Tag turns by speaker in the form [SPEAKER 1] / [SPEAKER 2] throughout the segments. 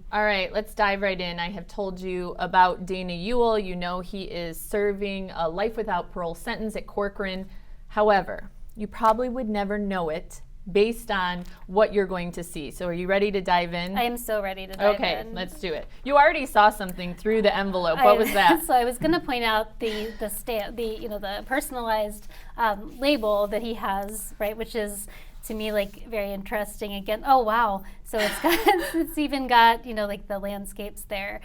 [SPEAKER 1] All right, let's dive right in. I have told you about Dana Ewell. You know he is serving a life without parole sentence at Corcoran. However, you probably would never know it based on what you're going to see. So are you ready to dive in?
[SPEAKER 2] I am so ready to dive in.
[SPEAKER 1] Okay, let's do it. You already saw something through the envelope. What was that?
[SPEAKER 2] So I was going to point out the personalized label that he has, right, which is to me like very interesting. Again, oh wow! So it's got it's even got like the landscapes there,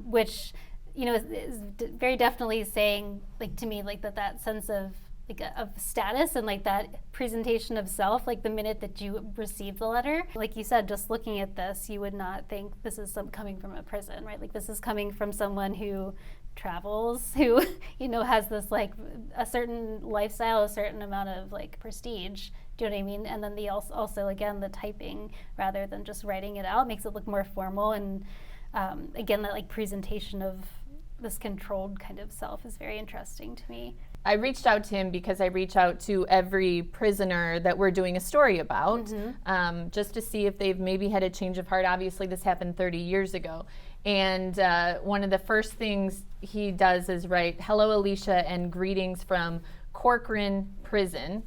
[SPEAKER 2] which is very definitely saying like to me like that sense of like of status and like that presentation of self, like the minute that you receive the letter. Like you said, just looking at this, you would not think this is coming from a prison, right? Like this is coming from someone who travels, who has this like a certain lifestyle, a certain amount of like prestige. Do you know what I mean? And then the also again the typing rather than just writing it out makes it look more formal. And again, that like presentation of this controlled kind of self is very interesting to me.
[SPEAKER 1] I reached out to him because I reach out to every prisoner that we're doing a story about, just to see if they've maybe had a change of heart. Obviously, this happened 30 years ago. And one of the first things he does is write, "Hello, Alysia, and greetings from Corcoran Prison.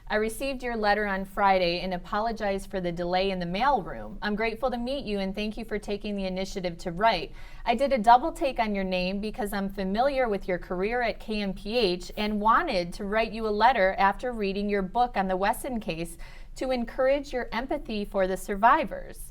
[SPEAKER 1] I received your letter on Friday and apologize for the delay in the mailroom. I'm grateful to meet you and thank you for taking the initiative to write. I did a double take on your name because I'm familiar with your career at KMPH and wanted to write you a letter after reading your book on the Wesson case to encourage your empathy for the survivors.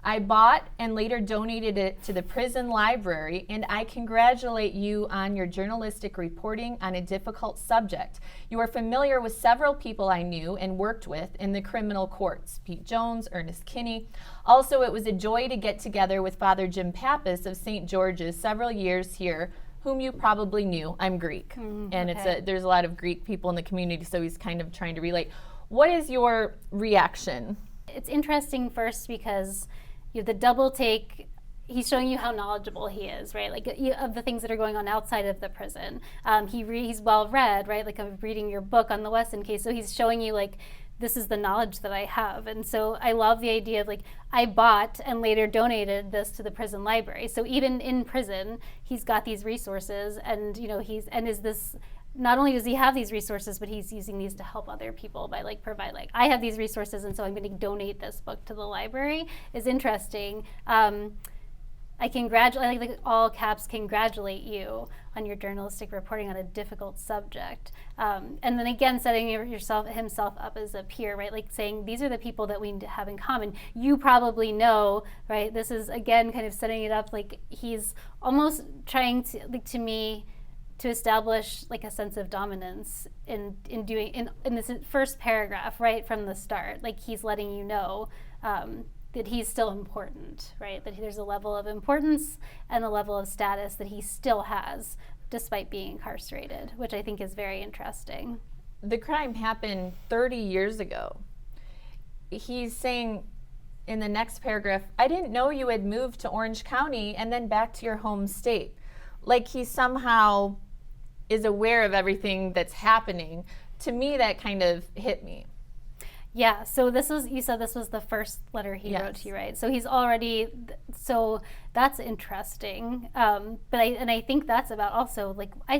[SPEAKER 1] I bought and later donated it to the prison library, and I congratulate you on your journalistic reporting on a difficult subject. You are familiar with several people I knew and worked with in the criminal courts, Pete Jones, Ernest Kinney. Also, it was a joy to get together with Father Jim Pappas of St. George's several years here, whom you probably knew. I'm Greek, and
[SPEAKER 2] okay.
[SPEAKER 1] there's a lot of Greek people in the community, so he's kind of trying to relate. What is your reaction?
[SPEAKER 2] It's interesting first because the double take, he's showing you how knowledgeable he is, right? Like of the things that are going on outside of the prison. He's well read, right? Like I'm reading your book on the Wesson case, so he's showing you like this is the knowledge that I have. And so I love the idea of like I bought and later donated this to the prison library. So even in prison, he's got these resources, and not only does he have these resources, but he's using these to help other people by like provide like I have these resources, and so I'm going to donate this book to the library. Is interesting. I congratulate, like all caps, congratulate you on your journalistic reporting on a difficult subject. And then again, setting himself up as a peer, right? Like saying these are the people that we have in common. You probably know, right? This is again kind of setting it up like he's almost trying to, like to me, to establish like a sense of dominance in this first paragraph, right from the start. Like he's letting you know that he's still important, right? That there's a level of importance and a level of status that he still has despite being incarcerated, which I think is very interesting.
[SPEAKER 1] The crime happened 30 years ago. He's saying in the next paragraph, I didn't know you had moved to Orange County and then back to your home state. Like he somehow is aware of everything that's happening. To me, that kind of hit me.
[SPEAKER 2] Yeah, so you said this was the first letter he wrote to you, right? So he's already, so that's interesting. But I think that's about also like I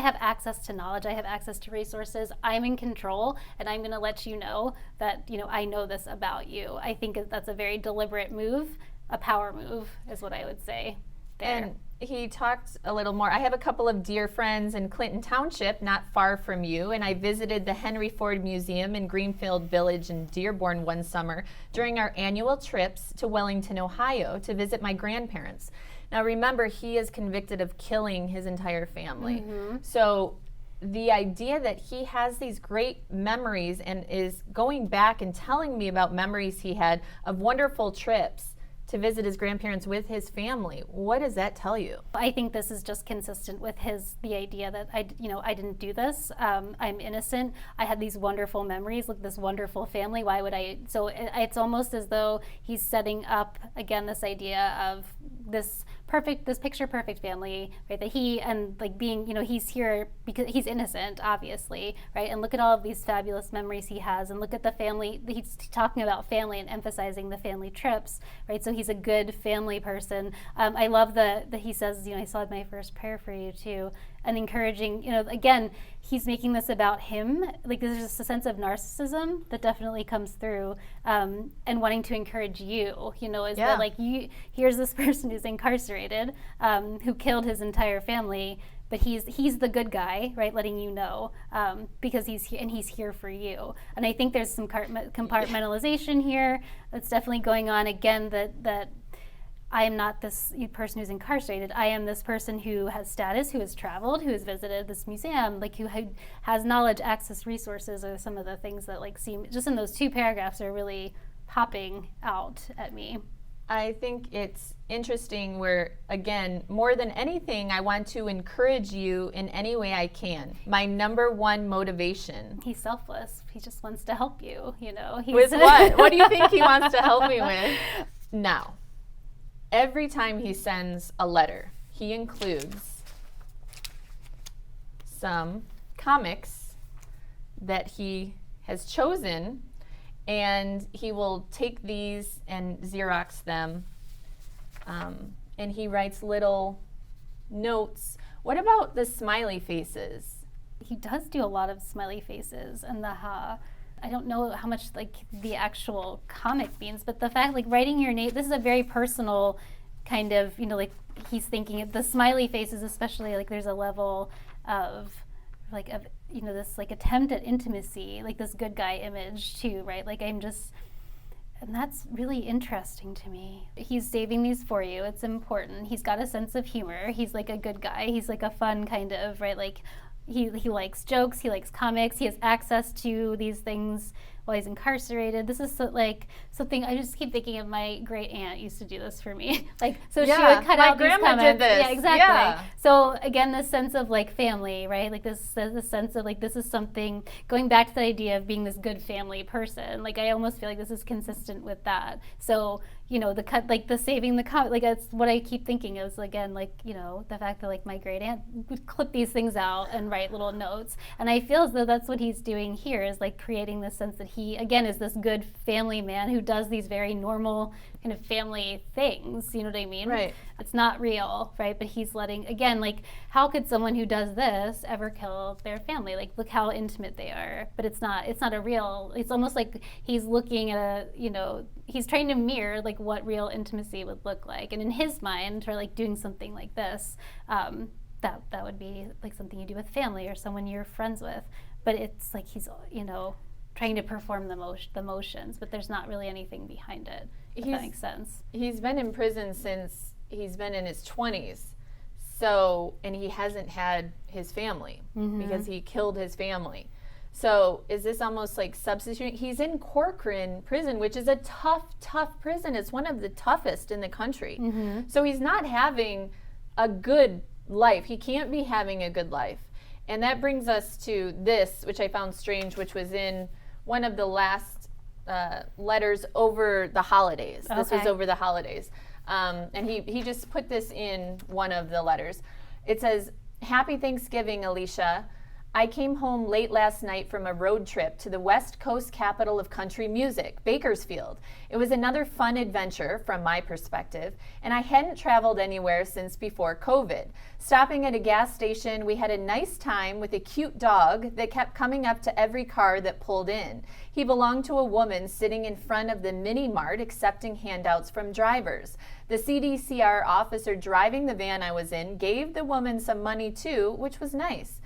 [SPEAKER 2] have access to knowledge, I have access to resources, I'm in control, and I'm going to let you know that I know this about you. I think that's a very deliberate move, a power move, is what I would say there.
[SPEAKER 1] And he talked a little more. I have a couple of dear friends in Clinton Township, not far from you, and I visited the Henry Ford Museum in Greenfield Village in Dearborn one summer during our annual trips to Wellington, Ohio, to visit my grandparents. Now remember, he is convicted of killing his entire family. So the idea that he has these great memories and is going back and telling me about memories he had of wonderful trips to visit his grandparents with his family. What does that tell you?
[SPEAKER 2] I think this is just consistent with the idea that I didn't do this. I'm innocent. I had these wonderful memories, like this wonderful family. Why would I? So it's almost as though he's setting up again this idea of this this picture perfect family, right? That he, and like being, he's here because he's innocent, obviously, right? And look at all of these fabulous memories he has, and look at the family. He's talking about family and emphasizing the family trips, right? So he's a good family person. I love that he says, I said my first prayer for you too, and encouraging, again, he's making this about him. Like there's just a sense of narcissism that definitely comes through, and wanting to encourage you, that like here's this person who's incarcerated, who killed his entire family, but he's the good guy, right? Letting you know, because he's here and he's here for you. And I think there's some compartmentalization here that's definitely going on. Again, that I am not this person who's incarcerated. I am this person who has status, who has traveled, who has visited this museum, like who has knowledge, access, resources, are some of the things that like seem just in those 2 paragraphs are really popping out at me.
[SPEAKER 1] I think it's interesting where, again, more than anything, I want to encourage you in any way I can. My number one motivation.
[SPEAKER 2] He's selfless. He just wants to help you,
[SPEAKER 1] With what? What do you think he wants to help me with? Now, every time he sends a letter, he includes some comics that he has chosen, and he will take these and Xerox them, and he writes little notes. What about the smiley faces?
[SPEAKER 2] He does do a lot of smiley faces, and I don't know how much like the actual comic means, but the fact like writing your name, this is a very personal kind of, like he's thinking of the smiley faces, especially like there's a level of this like attempt at intimacy, like this good guy image too, right? Like and that's really interesting to me. He's saving these for you. It's important. He's got a sense of humor. He's like a good guy. He's like a fun kind of, right? Like he likes jokes. He likes comics. He has access to these things while he's incarcerated. This is like something I just keep thinking of. My great aunt used to do this for me. Like, so she would cut out these comments.
[SPEAKER 1] My grandma did this.
[SPEAKER 2] Yeah, exactly. Yeah. So again, this sense of like family, right? Like this sense of like this is something going back to the idea of being this good family person. Like I almost feel like this is consistent with that. So the cut, like the saving the comment, like that's what I keep thinking is again, like the fact that like my great aunt would clip these things out and write little notes, and I feel as though that's what he's doing here is like creating this sense that he again is this good family man who does these very normal kind of family things. You know what I mean?
[SPEAKER 1] Right.
[SPEAKER 2] It's not real, right? But he's letting again, like how could someone who does this ever kill their family? Like look how intimate they are. But it's not a real. It's almost like he's looking at he's trying to mirror like what real intimacy would look like, and in his mind, or like doing something like this, that would be like something you do with family or someone you're friends with. But it's like he's trying to perform the motions, but there's not really anything behind it. If that makes sense.
[SPEAKER 1] He's been in prison since he's been in his 20s, so and he hasn't had his family because he killed his family. So is this almost like substituting? He's in Corcoran prison, which is a tough prison. It's one of the toughest in the country. So he's not having a good life. He can't be having a good life. And that brings us to this, which I found strange, which was in one of the last letters over the holidays. Okay. This was over the holidays. And he just put this in one of the letters. It says, "Happy Thanksgiving, Alysia. I came home late last night from a road trip to the West Coast capital of country music, Bakersfield. It was another fun adventure from my perspective, and I hadn't traveled anywhere since before COVID. Stopping at a gas station, we had a nice time with a cute dog that kept coming up to every car that pulled in. He belonged to a woman sitting in front of the mini mart accepting handouts from drivers. The CDCR officer driving the van I was in gave the woman some money too, which was nice.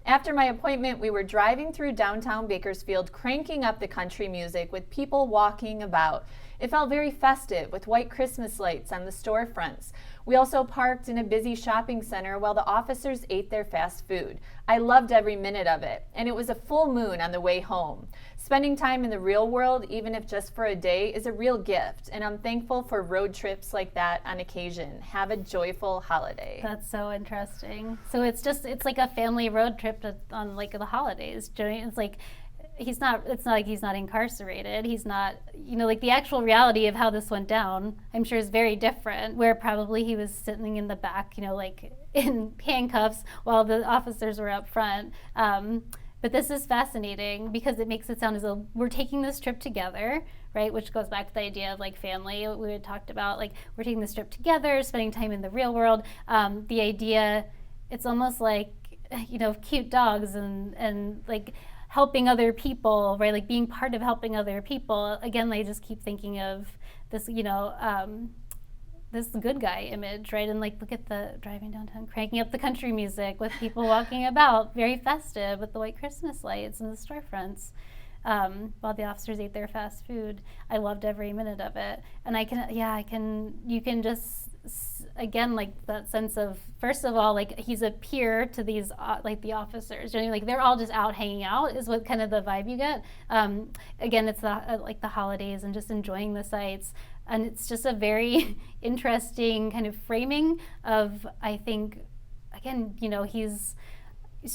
[SPEAKER 1] After my appointment, we were driving through downtown Bakersfield, cranking up the country music with people walking about. It felt very festive with white Christmas lights on the storefronts. We also parked in a busy shopping center while the officers ate their fast food. I loved every minute of it, and it was a full moon on the way home. Spending time in the real world, even if just for a day, is a real gift, and I'm thankful for road trips like that on occasion. Have a joyful holiday."
[SPEAKER 2] That's so interesting. So it's like a family road trip on like the holidays. It's like it's not like he's not incarcerated. He's not, like the actual reality of how this went down, I'm sure is very different, where probably he was sitting in the back, like in handcuffs while the officers were up front. But this is fascinating because it makes it sound as though we're taking this trip together, right? Which goes back to the idea of like family we had talked about, like we're taking this trip together, spending time in the real world. The idea, it's almost like, cute dogs and like helping other people, right? Like being part of helping other people. Again, I just keep thinking of this, this good guy image, right? And like, look at the driving downtown, cranking up the country music with people walking about, very festive with the white Christmas lights and the storefronts, while the officers ate their fast food. I loved every minute of it. And you can just, again, like that sense of, first of all, like he's a peer to these, like the officers, like they're all just out hanging out is what kind of the vibe you get. Again, it's like the holidays and just enjoying the sights. And it's just a very interesting kind of framing of, I think, again, he's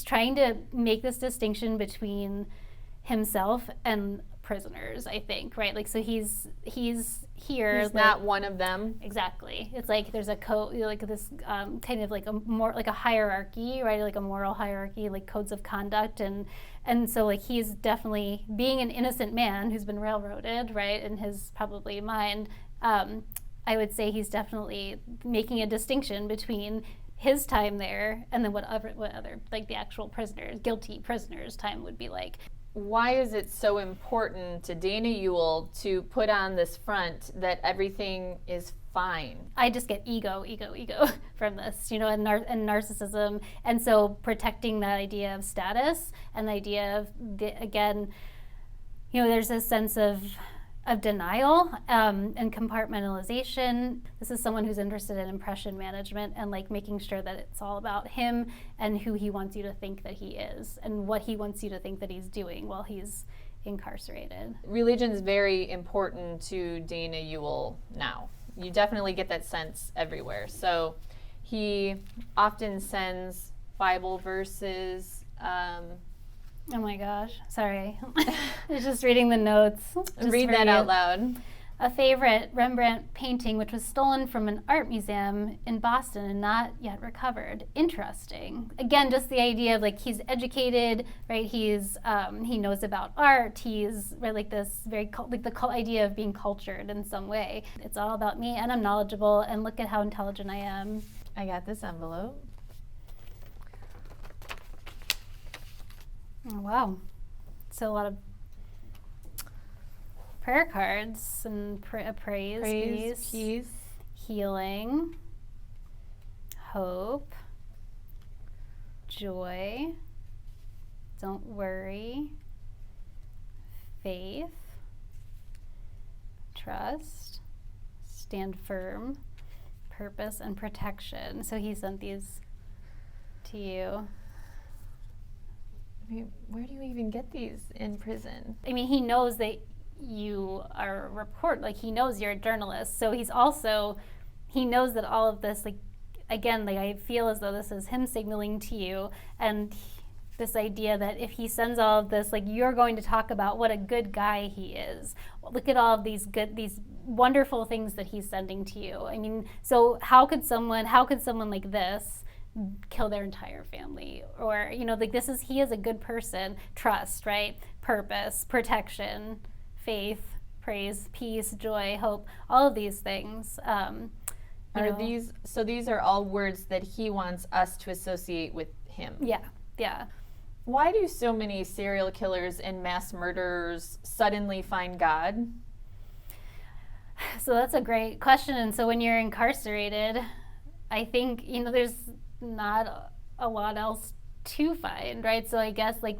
[SPEAKER 2] trying to make this distinction between himself and prisoners, I think, right? Like, so he's here.
[SPEAKER 1] He's not one of them.
[SPEAKER 2] Exactly. It's like there's a code, like this kind of like a more like a hierarchy, right? Like a moral hierarchy, like codes of conduct, and so like he's definitely being an innocent man who's been railroaded, right? In his probably mind, I would say he's definitely making a distinction between his time there and then what other like the actual prisoners, guilty prisoners' time would be like.
[SPEAKER 1] Why is it so important to Dana Ewell to put on this front that everything is fine?
[SPEAKER 2] I just get ego from this, and narcissism. And so protecting that idea of status and the idea of, again, there's a sense of denial and compartmentalization. This is someone who's interested in impression management and like making sure that it's all about him and who he wants you to think that he is and what he wants you to think that he's doing while he's incarcerated.
[SPEAKER 1] Religion is very important to Dana Ewell now. You definitely get that sense everywhere. So he often sends Bible verses.
[SPEAKER 2] Oh my gosh, sorry. I was just reading the notes.
[SPEAKER 1] Read that out loud.
[SPEAKER 2] A favorite Rembrandt painting which was stolen from an art museum in Boston and not yet recovered. Interesting. Again, just the idea of like he's educated, right? He knows about art. He's right, like this very like the idea of being cultured in some way. It's all about me and I'm knowledgeable and look at how intelligent I am.
[SPEAKER 1] I got this envelope.
[SPEAKER 2] Oh, wow. So a lot of prayer cards and praise,
[SPEAKER 1] peace,
[SPEAKER 2] healing, hope, joy, don't worry, faith, trust, stand firm, purpose, and protection. So he sent these to you.
[SPEAKER 1] I mean, where do you even get these in prison?
[SPEAKER 2] I mean, he knows that you are a reporter, like he knows you're a journalist. So he knows that all of this, like, again, like I feel as though this is him signaling to you and this idea that if he sends all of this, like you're going to talk about what a good guy he is. Look at all of these wonderful things that he's sending to you. I mean, so how could someone like this kill their entire family? Or like he is a good person. Trust, right? Purpose, protection, faith, praise, peace, joy, hope, all of these things.
[SPEAKER 1] These are all words that he wants us to associate with him?
[SPEAKER 2] Yeah.
[SPEAKER 1] Why do so many serial killers and mass murderers suddenly find God?
[SPEAKER 2] So that's a great question. And so when you're incarcerated, I think there's not a lot else to find, right? So I guess like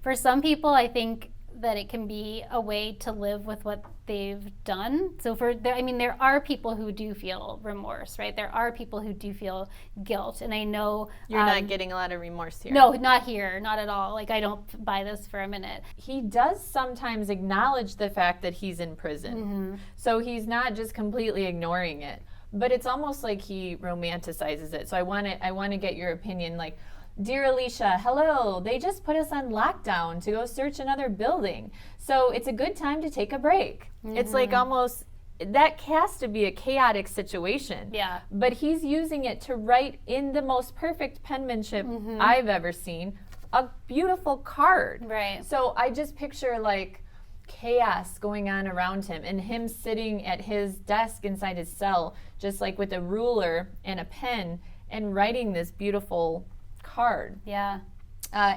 [SPEAKER 2] for some people, I think that it can be a way to live with what they've done. So there are people who do feel remorse, right? There are people who do feel guilt, and I know
[SPEAKER 1] you're not getting a lot of remorse here.
[SPEAKER 2] No, not here, not at all. Like I don't buy this for a minute.
[SPEAKER 1] He does sometimes acknowledge the fact that he's in prison,
[SPEAKER 2] mm-hmm.
[SPEAKER 1] So he's not just completely ignoring it. But it's almost like he romanticizes it. So I want to get your opinion. Like, Dear Alicia, hello. They just put us on lockdown to go search another building. So it's a good time to take a break. It's like almost, that has to be a chaotic situation.
[SPEAKER 2] Yeah.
[SPEAKER 1] But he's using it to write in the most perfect penmanship I've ever seen, a beautiful card.
[SPEAKER 2] Right.
[SPEAKER 1] So I just picture like chaos going on around him and him sitting at his desk inside his cell, just like with a ruler and a pen and writing this beautiful card.
[SPEAKER 2] Yeah.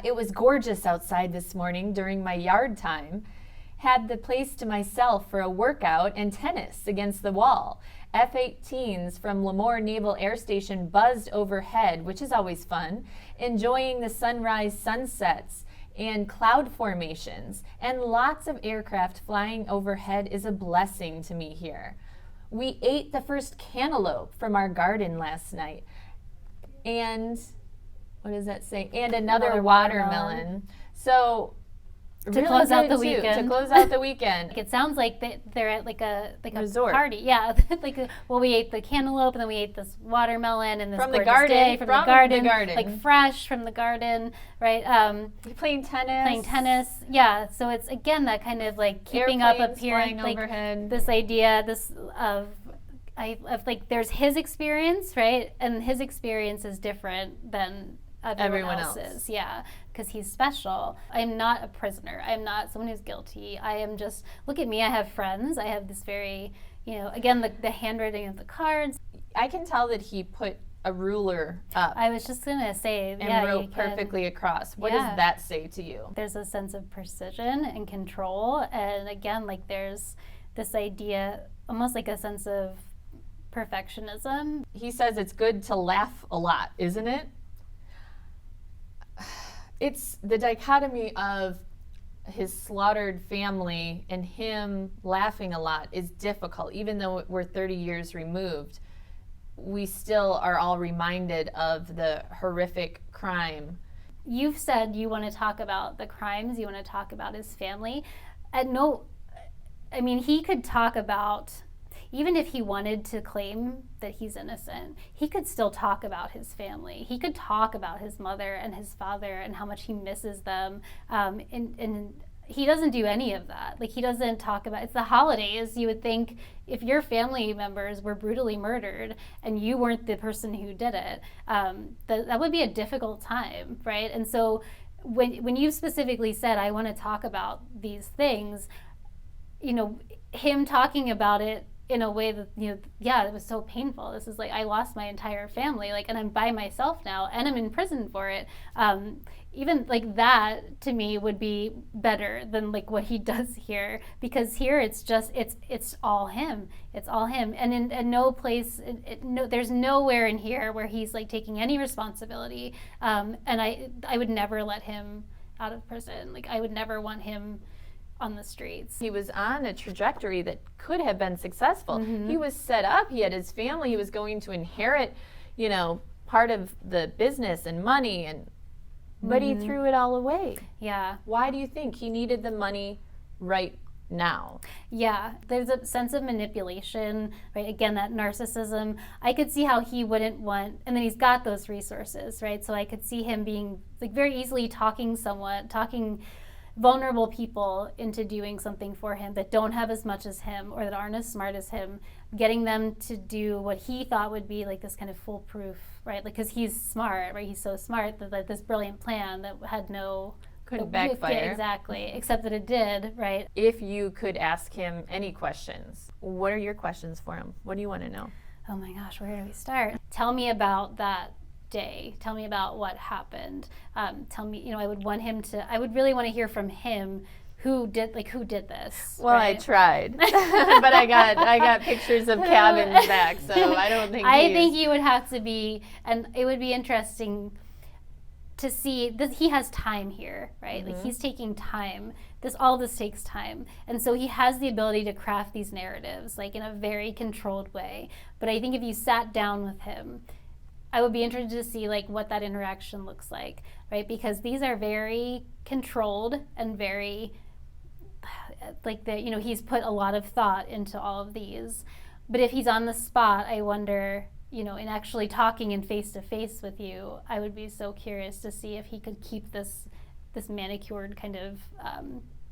[SPEAKER 1] It was gorgeous outside this morning during my yard time. Had the place to myself for a workout and tennis against the wall. F-18s from Lemoore Naval Air Station buzzed overhead, which is always fun, enjoying the sunrise sunsets and cloud formations, and lots of aircraft flying overhead is a blessing to me here. We ate the first cantaloupe from our garden last night. And what does that say? And another watermelon. So
[SPEAKER 2] To
[SPEAKER 1] really
[SPEAKER 2] close out
[SPEAKER 1] good
[SPEAKER 2] the
[SPEAKER 1] too,
[SPEAKER 2] weekend.
[SPEAKER 1] To close out the weekend.
[SPEAKER 2] It sounds like they're at like a
[SPEAKER 1] Resort.
[SPEAKER 2] party. Yeah. We ate the cantaloupe and then we ate this watermelon and this
[SPEAKER 1] From the
[SPEAKER 2] gorgeous
[SPEAKER 1] garden,
[SPEAKER 2] day
[SPEAKER 1] from the garden.
[SPEAKER 2] like fresh from the garden, right?
[SPEAKER 1] Playing tennis.
[SPEAKER 2] Yeah. So it's again that kind of like keeping up
[SPEAKER 1] Airplanes
[SPEAKER 2] appearance,
[SPEAKER 1] flying
[SPEAKER 2] like
[SPEAKER 1] overhead.
[SPEAKER 2] this idea, of like there's his experience, right? And his experience is different than everyone else's. Yeah, because he's special. I'm not a prisoner. I'm not someone who's guilty. I am just, look at me, I have friends. I have this very, again, the handwriting of the cards.
[SPEAKER 1] I can tell that he put a ruler up
[SPEAKER 2] I was just going to say,
[SPEAKER 1] and wrote perfectly across. What does that say to you?
[SPEAKER 2] There's a sense of precision and control. And again, like there's this idea, almost like a sense of perfectionism.
[SPEAKER 1] He says it's good to laugh a lot, isn't it? It's the dichotomy of his slaughtered family and him laughing a lot is difficult. Even though we're 30 years removed, we still are all reminded of the horrific crime.
[SPEAKER 2] You've said you want to talk about the crimes, you want to talk about his family. He could talk about, even if he wanted to claim that he's innocent, he could still talk about his family. He could talk about his mother and his father and how much he misses them. And he doesn't do any of that. Like, he doesn't talk about, it's the holidays. You would think if your family members were brutally murdered and you weren't the person who did it, that would be a difficult time, right? And so when you specifically said, I want to talk about these things, him talking about it in a way that, it was so painful. This is like, I lost my entire family, and I'm by myself now, and I'm in prison for it. Even like that, to me, would be better than like what he does here, because here it's just, it's all him. It's all him. And in no place, there's nowhere in here where he's like taking any responsibility. And I would never let him out of prison. Like, I would never want him on the streets.
[SPEAKER 1] He was on a trajectory that could have been successful. He was set up, he had his family, he was going to inherit, part of the business and money, but he threw it all away.
[SPEAKER 2] Yeah.
[SPEAKER 1] Why do you think he needed the money right now?
[SPEAKER 2] Yeah, there's a sense of manipulation, right? Again, that narcissism. I could see how he wouldn't want, and then he's got those resources, right? So I could see him being like very easily talking vulnerable people into doing something for him that don't have as much as him or that aren't as smart as him, getting them to do what he thought would be like this kind of foolproof, right? Like, because he's smart, right? He's so smart that this brilliant plan that had
[SPEAKER 1] couldn't backfire.
[SPEAKER 2] Yeah, exactly, except that it did, right?
[SPEAKER 1] If you could ask him any questions, what are your questions for him? What do you want to know?
[SPEAKER 2] Oh my gosh, where do we start? Tell me about that day. Tell me about what happened. Tell me, I would really want to hear from him who did this.
[SPEAKER 1] Well, right? I tried, but I got pictures of cabins back, so I don't think.
[SPEAKER 2] I think he would have to be, and it would be interesting to see that he has time here, right? Like, he's taking time. All this takes time, and so he has the ability to craft these narratives like in a very controlled way. But I think if you sat down with him, I would be interested to see like what that interaction looks like, right? Because these are very controlled and very like he's put a lot of thought into all of these. But if he's on the spot, I wonder in actually talking and face to face with you, I would be so curious to see if he could keep this manicured kind of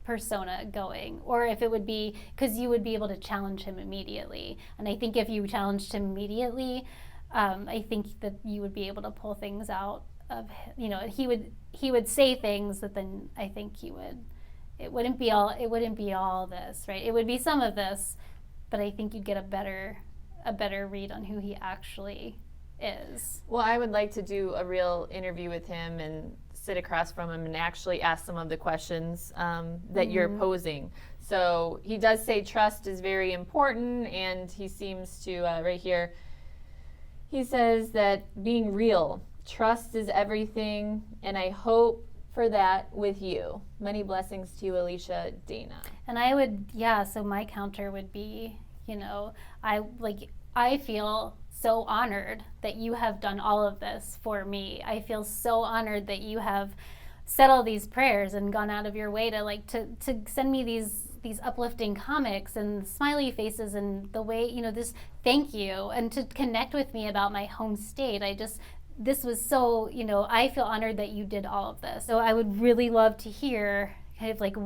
[SPEAKER 2] persona going, or if it would be, because you would be able to challenge him immediately. And I think if you challenged him immediately, I think that you would be able to pull things out of, he would say things that then I think it wouldn't be all this, right? It would be some of this, but I think you'd get a better read on who he actually is.
[SPEAKER 1] Well, I would like to do a real interview with him and sit across from him and actually ask some of the questions that you're posing. So he does say trust is very important, and he seems to, right here, he says that being real, trust is everything, and I hope for that with you. Many blessings to you, Alysia, Dana.
[SPEAKER 2] And I would, so my counter would be, I feel so honored that you have done all of this for me. I feel so honored that you have said all these prayers and gone out of your way to send me these uplifting comics and smiley faces and the way, this thank you, and to connect with me about my home state. This was so, I feel honored that you did all of this. So I would really love to hear kind of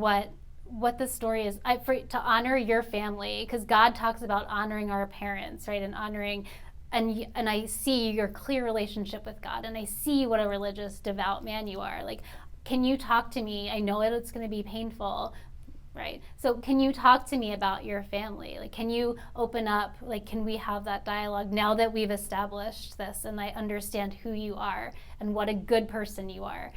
[SPEAKER 2] what the story is, to honor your family, because God talks about honoring our parents, right, and honoring, and I see your clear relationship with God, and I see what a religious, devout man you are. Can you talk to me? I know it's going to be painful, right? So can you talk to me about your family? Can you open up? Can we have that dialogue now that we've established this and I understand who you are and what a good person you are?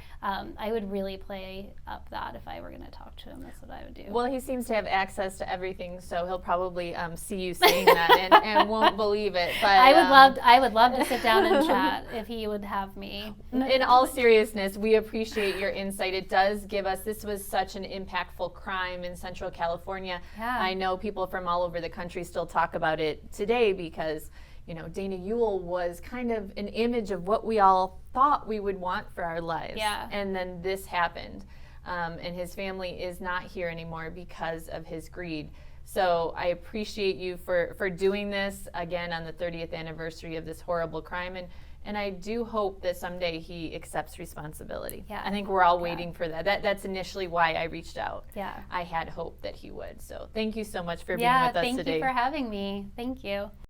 [SPEAKER 2] I would really play up that if I were going to talk to him. That's what I would do.
[SPEAKER 1] Well, he seems to have access to everything, so he'll probably see you saying that and won't believe it. But
[SPEAKER 2] I would love to sit down and chat if he would have me.
[SPEAKER 1] In all seriousness, we appreciate your insight. It does give us, this was such an impactful crime in Central California.
[SPEAKER 2] Yeah.
[SPEAKER 1] I know people from all over the country still talk about it today because, Dana Ewell was kind of an image of what we all thought we would want for our lives.
[SPEAKER 2] Yeah.
[SPEAKER 1] And then this happened. And his family is not here anymore because of his greed. So I appreciate you for doing this again on the 30th anniversary of this horrible crime. And I do hope that someday he accepts responsibility.
[SPEAKER 2] Yeah.
[SPEAKER 1] I think we're all waiting for that. That's initially why I reached out.
[SPEAKER 2] Yeah.
[SPEAKER 1] I had hope that he would. So thank you so much for being with us today.
[SPEAKER 2] Thank you for having me. Thank you.